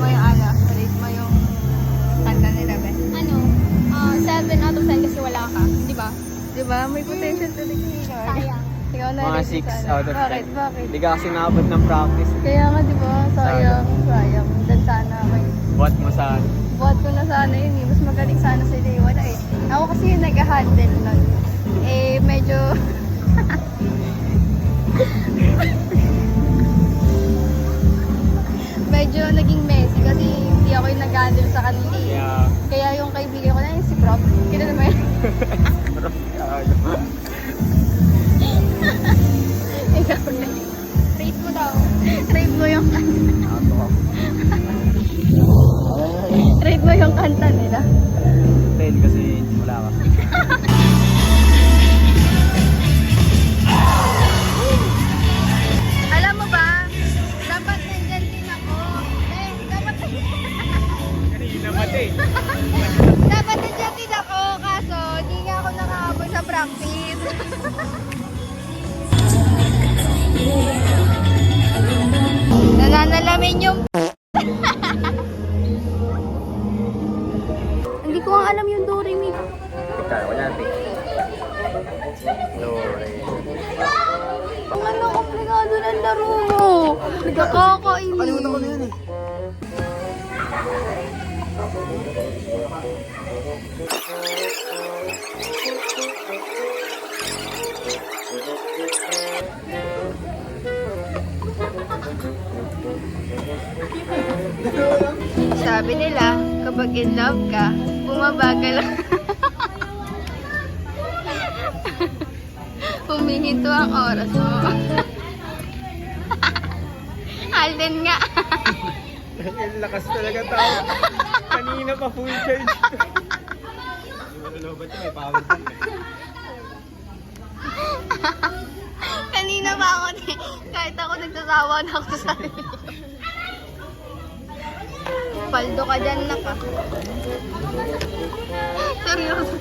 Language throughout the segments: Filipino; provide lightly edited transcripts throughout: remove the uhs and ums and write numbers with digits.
yung ano, rate mo yung kanta nila, be. Ano? 7 out of 10 kasi wala ka. Di ba? Di ba? May potential to the Sayang. Ikaw na Mga rate mo 6 sana. out of 10. Bakit? Bakit? Hindi ka kasi nakabot ng practice. Kaya nga, di ba? Sayang. Sayang. Dan sana may Buhat mo sa buhat ko na sana yun eh. Mas magaling sana sila eh. Wala eh. Ako kasi yung nag-handle nun. Eh, medyo... medyo naging messy kasi hindi ako yung nag-handle sa kanila eh. Yeah. Kaya yung kaibigan ko na yun si Prof. Kilala mo yun? Ikaw na. Rate mo daw. Rate mo yung kanta. Rate mo yung kanta nila. 10 kasi wala ka. Alam mo ba, dapat nandyan din ako. Dapat Kanina pati. dapat nandyan din ako, kaso di nga ako nakakabot sa practice. Nananalamin yung hindi ko nga alam yung do re mi. Ikaw, wala natin. Ang ano, komplikado ng laro mo. Nakakainis. Kalimutan ko na yun eh. Sabi nila, kapag in love ka, bumabagal lang. Humihinto ang oras mo. Alden nga. Ang lakas talaga tao. Kanina pa full charge. Malolobat yung may power bank. Kanina pa ako, kahit ako nagsasawa na ako sa sarili. Paldo ka dyan na ka. Seryoso.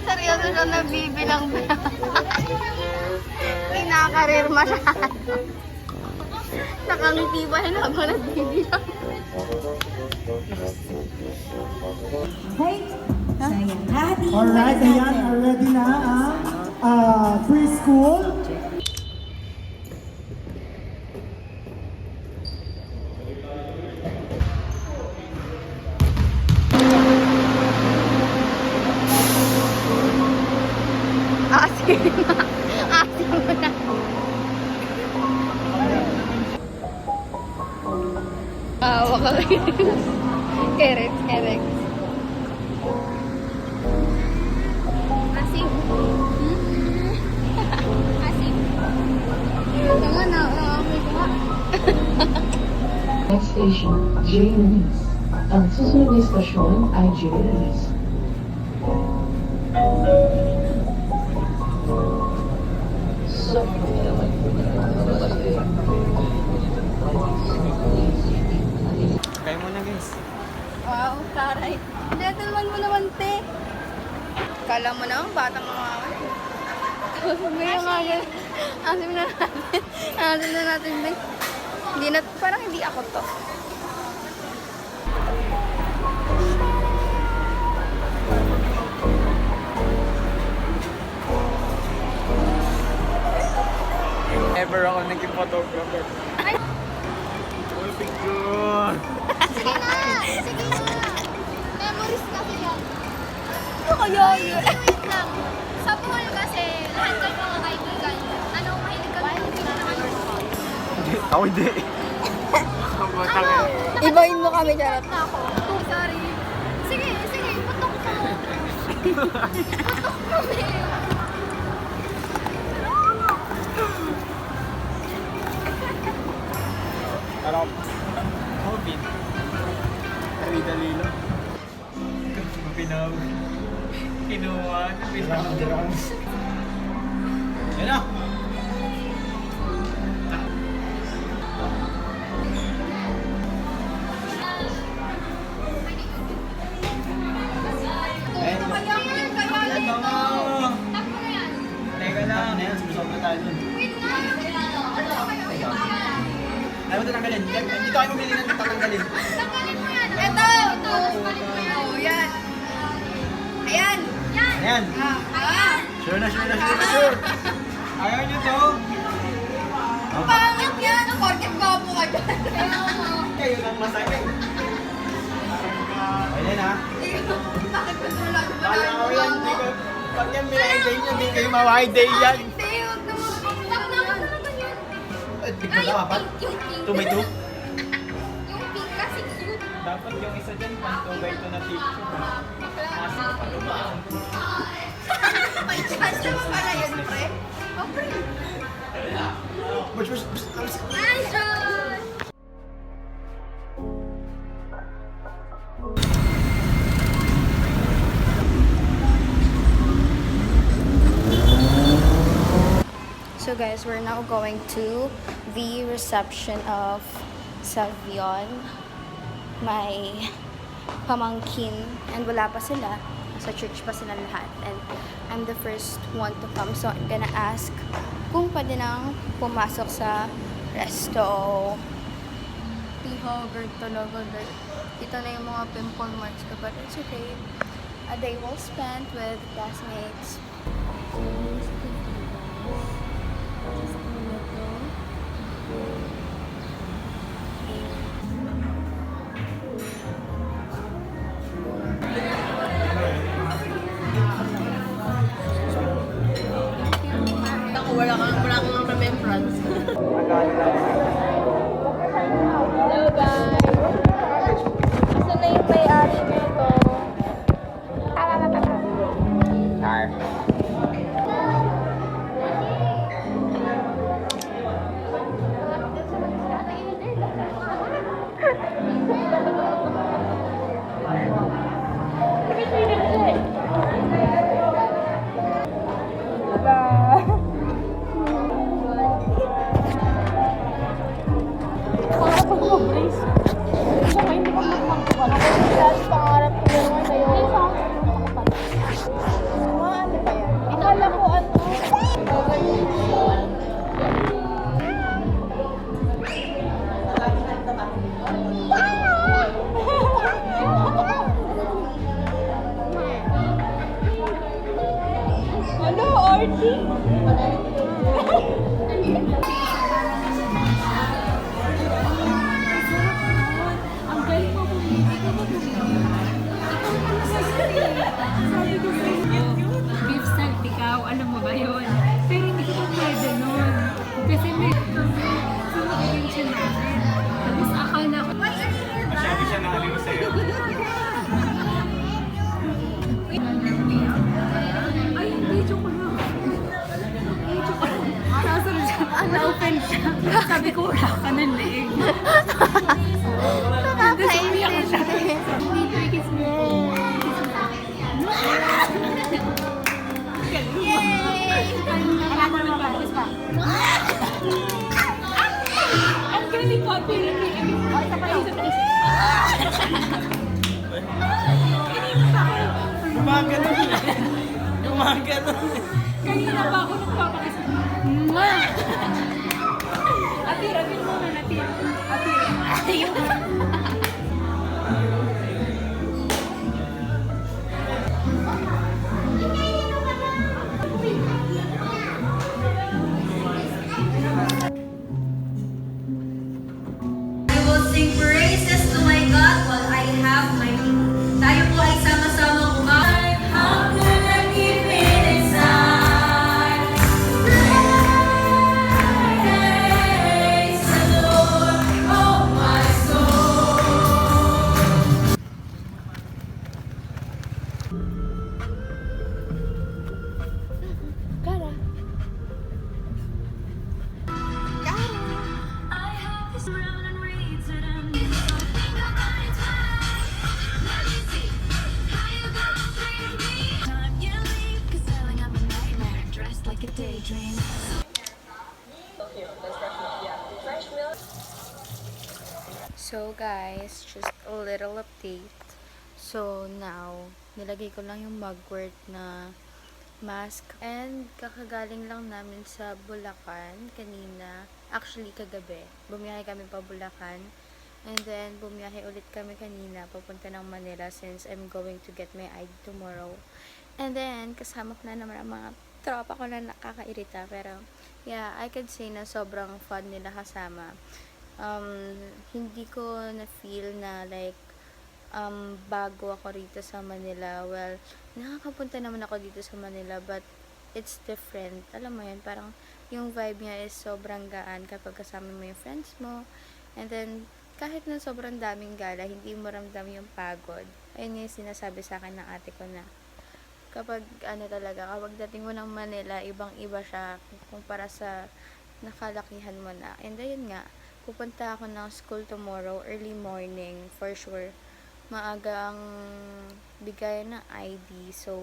Seryoso siya nabibilang ba? Kinakarir masyado. Nakangiti ba yun habang nagbibilang? Wait. Sayang. Hahatiin Alright, natin. ayan, ready na ang preschool. Asin na. Asin mo na. Awa ka rin. Kerek, kerek. Asim. Asim. Tama na, nakakamay ko nga. Next station, J. Luis. Ang susunod na estasyon ay J. Luis. Kaya mo na guys. Wow, taray. Gentleman mo naman, te. Kala mo naman, batang mga ngayon nga yan. Asim na natin. Asim na natin, te. Hindi na, parang hindi ako to. Ever ako naging photographer. Full picture. Sige na! Sige na! Memories kasi yan. Ano kaya yun? Wait lang. Sa pool kasi, lahat kayo mga kaibigan. Ano, mahilig kami yung pinanaman mo. Ako hindi. Ang batang yun. Ibahin mo kami, charot. Na ako. Oh, sorry. Sige, sige. Putok mo. Putok mo, eh. Parang COVID. Dali-dali lang. Pinag. Kinuha. Pinag. Yan na. Kaya yan, kaya Ito dito. mo. Tap mo na yan. Teka lang. Ano yan? Sumusok na tayo dun. Wait na. Ano kayo? Ayaw mo ito tanggalin. Dito kayo mamili ng tatanggalin. yan. Sure na, sure na, sure na, sure. Ayaw nyo to. Pangit yan! Ang porket gwapo ka dyan. Kayo nang masakit. Ayan ha. Bakit ba wala ka ba Kala ko yan, hindi ko. Pag yan binayday nyo, hindi kayo mawayday yan. Hindi, huwag naman Talaga yan. Di ba daw apat? Yung pink. 2 by 2? Yung pink kasi cute. Dapat yung isa dyan, pang 2 by 2 na picture. May chance naman pala yun, pre. Oh, pre. Nice one! So guys, we're now going to the reception of Savion. May pamangkin and wala pa sila. Sa church pa sila lahat. And I'm the first one to come. So I'm gonna ask kung pwede nang pumasok sa resto. Haggard talaga. Ito na yung mga pimple marks ko. But it's okay. A day well spent with classmates. Wala kang remembrance. Hello guys! Asa na yung may-ari nito? Pangarap ko naman sa'yo. Ano ba yan? Akala ko ano. Ano, Archie? Ang galing mo bumili. Ikaw ba bumili? Sabi ko sa'yo, beef saltikaw, alam mo ba yun? Pero hindi ko pa pwede nun. Kasi may sumakit siya namin. Tapos akala ko, Masyado siya nakaliw sa'yo. ay, hindi, joke lang. Ay, joke lang. Nasunod siya, na-open siya. Sabi ko, wala ka ng leeg. Tapos umiyak siya. Dito, ikis mo. Alam mo nagpapos pa. Ang galing ko. Isa pa lang. Gumagano. Gumagano. Kanina pa ako nagpapakisa. Atir muna, atir. Atir. I will sing praises to my God while I have my meat. Tayo po ay sama-sama kumain. How could I keep it inside? Praise the Lord, oh my soul. Cara. I have this round and reads it and think about it. Let me see how you gonna treat me. Time you leave, 'cause selling I'm a nightmare, dressed like a daydream. So guys, just a little update. So now, nilagay ko lang yung mugwort na mask. And kakagaling lang namin sa Bulacan kanina. Actually, kagabi. Bumiyahe kami pa Bulacan. And then, bumiyahe ulit kami kanina papunta ng Manila since I'm going to get my ID tomorrow. And then, kasama ko na naman ang mga tropa ko na nakakairita. Pero, yeah, I could say na sobrang fun nila kasama. Hindi ko na-feel na like, bago ako rito sa Manila. Well, nakakapunta naman ako dito sa Manila, but it's different. Alam mo yun, parang yung vibe niya is sobrang gaan kapag kasama mo yung friends mo. And then, kahit na sobrang daming gala, hindi mo ramdam yung pagod. Ayun yung sinasabi sa akin ng ate ko na kapag kapag dating mo ng Manila, ibang-iba siya kumpara sa nakalakihan mo na. And ayun nga, pupunta ako ng school tomorrow, early morning, for sure. Maaga ang bigay ng ID, so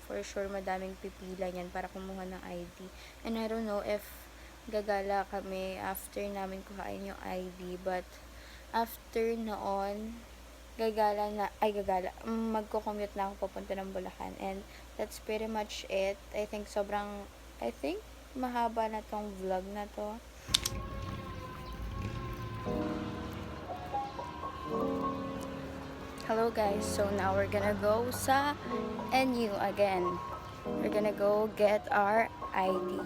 for sure madaming pipila niyan para kumuha ng ID. And I don't know if gagala kami after namin kuhain yung ID, but after noon, magko-commute na ako papunta ng Bulacan. And that's pretty much it. I think mahaba na tong vlog na to. Hello guys, so now we're gonna go sa NU again. We're gonna go get our ID.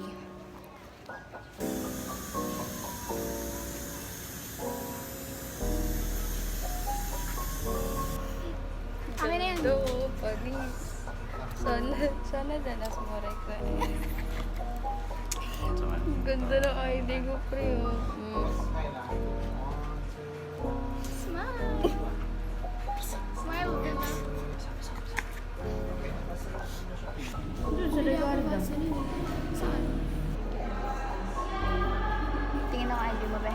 Amin na yan. Panis. Sana danas mo rin ko eh. Ganda ng ID ko, pre. Smile! Smile, diba? Doon sa Ricardo. Saan? Tingin ako ID mo, be.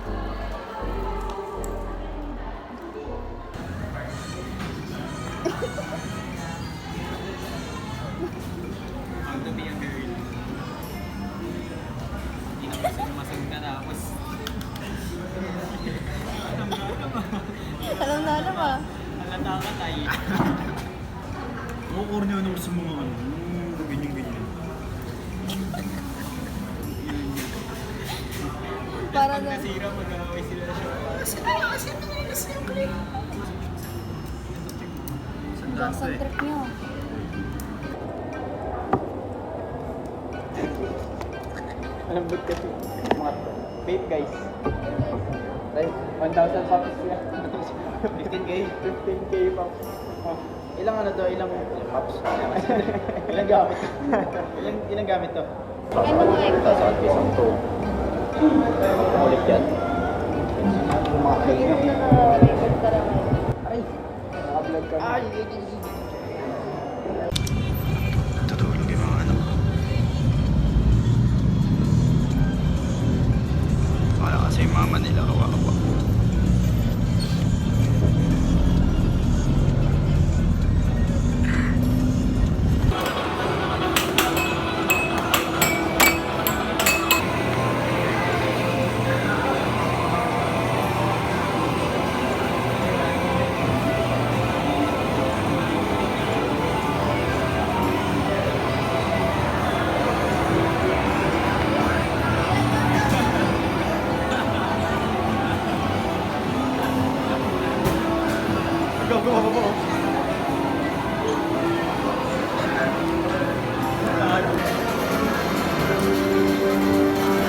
Ang dumi yung girl. Hindi na kasi lumasag ka tapos. Alam na ba? Halata ka tayo. Oo, niya naman sa mga ano, ganyan-ganyan. Para Pag na. nasira, mag-away sila na siya. Sa trip niyo. Malambot kasi. Mga vape guys. 1,000 pops yan. 15k? 15k pops. Oh. Ilang ano to? Ilang pops? Ilang gamit? ilang gamit to? Ano mo eh? 1,000 piso to. Ulit yan. Mga Inom na na-record ka naman. Ay! Naka-vlog ka. Ay! Tutulog yung mga anak. Wala kasi yung mama nila kawawa.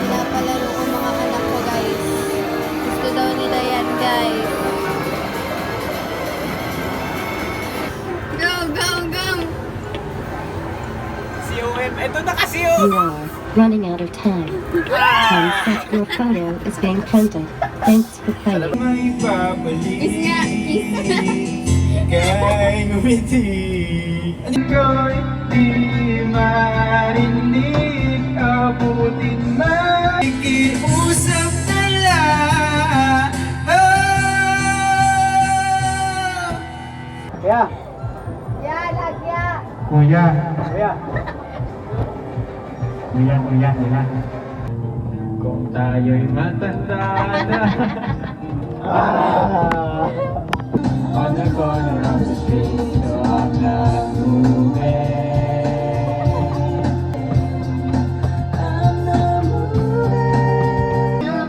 Pinapalaro ko mga anak ko, guys. Gusto daw nila yan, guys. Go, go, go! COM! Ito na ka COM! You are running out of time. Time set your photo is being printed. Thanks for playing. May babalik Kiss nga, kiss. kay ngumiti. Ko'y di marinig, abutin makikiusap na lang. Kaya! Ya, lagya! Kuya, Kaya! kuya. Kung tayo'y matanda na. On the corner of the street, so I'm not moving.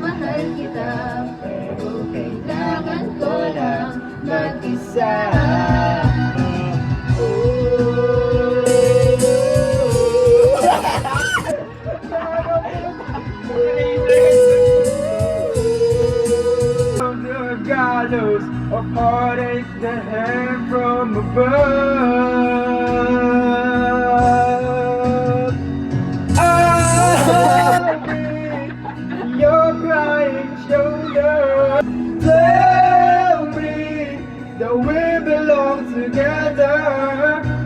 Mahal kita, pero kailangan ko lang Mag-isa. Of heartache that hand from above. I'll be your crying shoulder. Tell me that we belong together.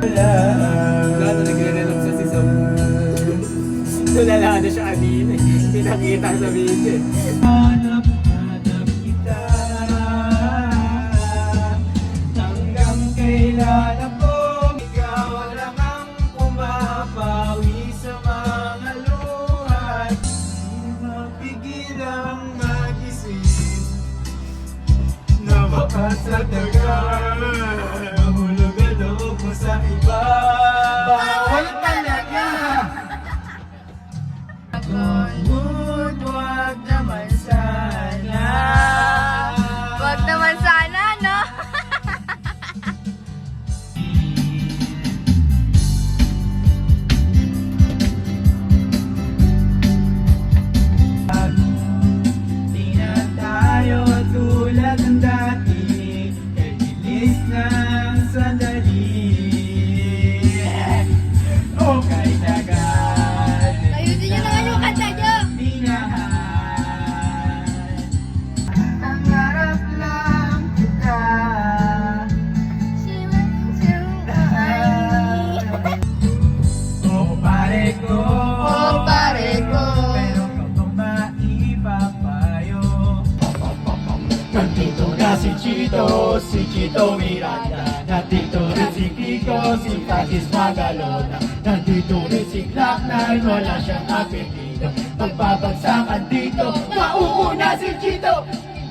Lalo nagre-relap sa si Sam. Tulala na siya kanina. Pinakita sa video. Hanap kita. Hanggang kailan ako ikaw lang ang pumapawi sa mga luha. Di mapigilang mag-isip na baka sa tagal mahulog ang loob mo sa iba. Bawal talaga. Ngunit wag naman sana. Wag naman sana, no? Di na tayo tulad ng dati, kay bilis ng sandali. O kay tagal, Ayusin nyo naman yung kanta nyo. minahan. Ang harap lang kita. O pare ko, O pare ko. pero kung maipapayo. Nandito na si Chito Miranda. Nandito rin si Kiko, si Francis Magalona. Nandito rin si Glock 9, wala siyang apelido. Pagbabagsakan dito, mauuna si Chito.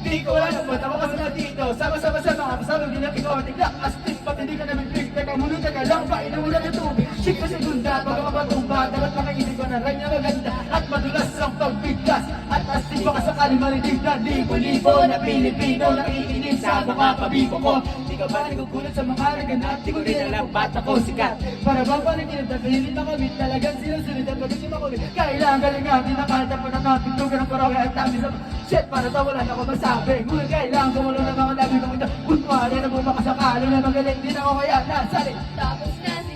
Di ko alam ba't ako kasama dito. Sama-sama sa mga kasama, ginap ikaw at iglak. Astig, ba't hindi ka namin big? Teka muna, teka lang ba? Inaula ng tubig. Shit ka segunda, pag mapatumba. Dapat makaisip ko na ranya maganda. At madulas ang pagbigkas. At astig baka sakali marinig na libo-libo na Pilipino nakikinig sa mga pabibo ko. Di ka ba nagugulat sa mga naganap? Di ko din alam ba't ako sikat. Para bang panaginip na pilit na kami talagang sinusunod at pagiging makulit. Kailangan galingan, di nakata pa na kapitugan ng parang at tabi sa shit para tawalan ako masabi. Ngunit kailangan gumulo ng mga labi kong ito. Kunwari na bumakasakalo na magaling din ako kaya nasalit. Tapos na si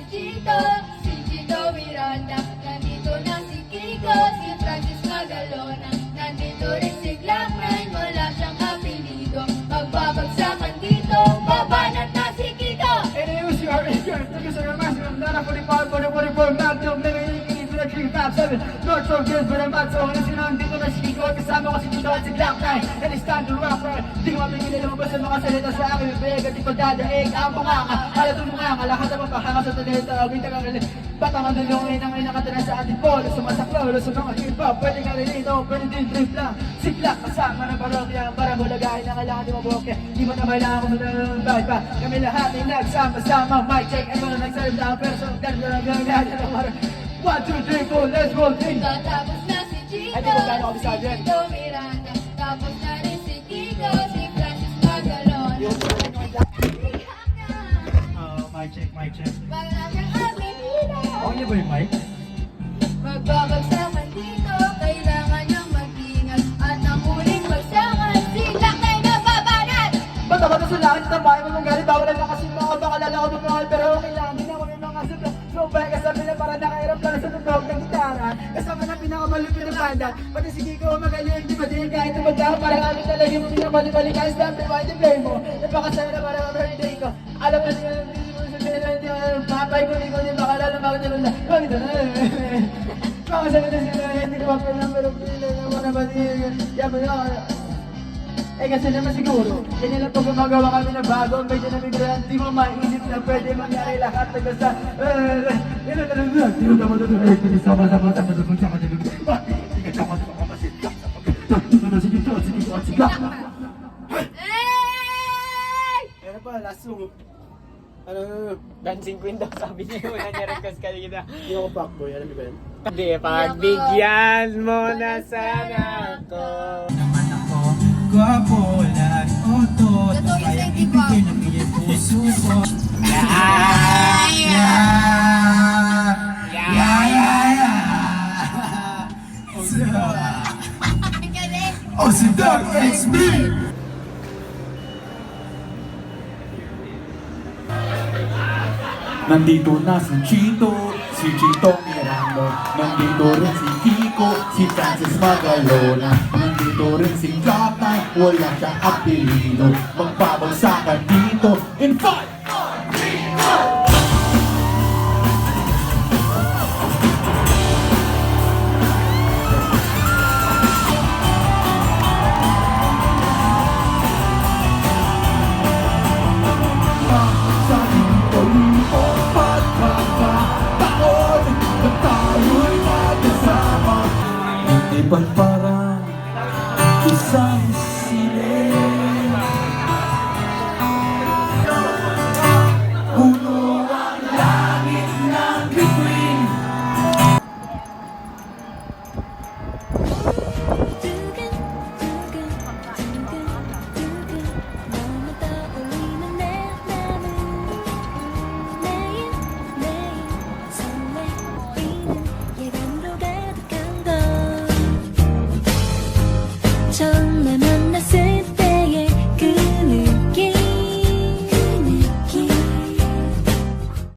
Chito Miranda. Nandito na si Kiko, si Francis Magalona. Nandito rin si Glock 9, wala siyang apelido. Magbabagsakan dito, babanat na si Kiko. Anyways, you are in here. Thank you so much. I'm not a 45, 44, Magnum, Naging na 357. North Shore Girls, but I'm not so honest. Nandito na si Kiko, kasama ko si Chito at si Glock 9. And it's time to rock, right? Di ko mapigil lumabas sa mga salita sa aking bibig. At di ko dadaig ang pangaka. Alat mo nga, lahat ang mapahanga sa talento. Awin ka kagalit. Ba't ang mandulungin ang inakatira sa ating polo? Sumasaklo, sa mga hip-hop. Pwede ka rin ito, pwede din trip lang. Si Glock, kasama ng parokya. Para bulagahin na kailangan di mabokya. Di mo na kailangan kung maglalambay pa. Kami lahat ay nagsama-sama. Mic check, ano na nagsalim lang. Pero sa gano'n lahat ng mara. 1, 2, 3, 4, let's roll, team! Tapos na si Chito, Ay, di ko gano'n kabisa dyan. Chito Miranda. Tapos na rin si Kiko, si Francis Magalona. Mic check, mic check. Wala siyang apelido. Okay niya ba yung mic? Magbabagsakan dito, kailangan niyang mag-ingat. At ang huling bagsakan, si Glock 9 na babanat. Ba't ako sa langit ng bahay mo kung galing? Bawal lang kasi mga bakalala ko ng mahal. Pero okay lang, hindi na ako may mga sabla. So baka kasabi na para nakahirap lang sa tugtog ng gitara. Kasama na pinakamalupit na banda. Pati si Kiko magaling, di ba din kahit na magdao. Parang kami talaga yung pinakabalik-balikan. Stop the white and play mo. Napakasaya na parang ang birthday ko. Alam mo siya, hindi mo sabihin na mapay ko, hindi ko din bakalala bakit na nila. Bakit na? Baka sabi na sila, hindi ko mapalang pero pila na mga batin. Yaman ako. Eh kasi naman siguro, yan lang pag gumagawa kami na bago, medyo namigran, di mo maiisip na pwede mangyari lahat na basta. Yan na lang na, di mo naman doon, eh, hindi sama-sama sa madugong sa madugong. Bakit? Hindi ka sama-sama masigak sa pagkakas. Ito na si Dito, si Dito at si Glock. Ano pa, last song. Ano, Dancing Queen daw sabi niya yung una niya request kanina. Hindi ako fuckboy, alam mo ba yan? Hindi, pagbigyan mo na sana ako. Naman ako, gwapo, lahat otot. Totoo yung Kaya safety po. ibigay ng iyong puso ko. Ang galing. Oh, si Doug XB! Nandito na si Chito Miranda. Nandito rin si Kiko, si Francis Magalona. Nandito rin si Jota, wala siyang apelido. Magbabagsakan dito in 5, 4, 3, 2,